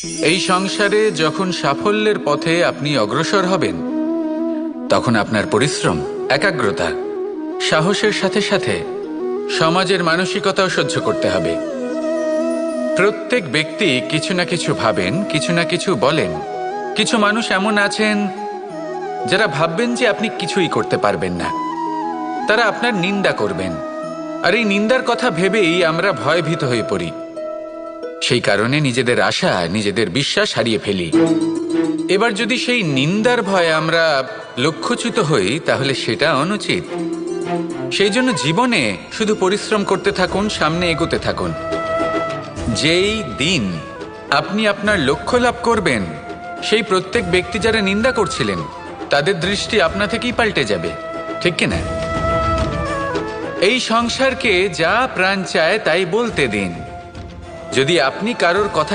এই সংসারে যখন সাফল্যের পথে আপনি অগ্রসর হবেন, তখন আপনার পরিশ্রম, একাগ্রতা, সাহসের সাথে সাথে সমাজের মানসিকতাও সহ্য করতে হবে। প্রত্যেক ব্যক্তি কিছু না কিছু ভাবেন, কিছু না কিছু বলেন। কিছু মানুষ এমন আছেন যারা ভাববেন যে আপনি কিছুই করতে পারবেন না, তারা আপনার নিন্দা করবেন। আর এই নিন্দার কথা ভেবেই আমরা ভয়ভীত হয়ে পড়ি। সেই কারণে নিজেদের আশা, নিজেদের বিশ্বাস হারিয়ে ফেলি। এবার যদি সেই নিন্দার ভয়ে আমরা লক্ষ্যচ্যুত হই, তাহলে সেটা অনুচিত। সেই জন্য জীবনে শুধু পরিশ্রম করতে থাকুন, সামনে এগোতে থাকুন। যেই দিন আপনি আপনার লক্ষ্য লাভ করবেন, সেই প্রত্যেক ব্যক্তি যারা নিন্দা করছিলেন তাদের দৃষ্টি আপনা থেকেই পাল্টে যাবে, ঠিক কিনা? এই সংসারকে যা প্রাণ চায় তাই বলতে দিন। যদি আপনি কারোর কথা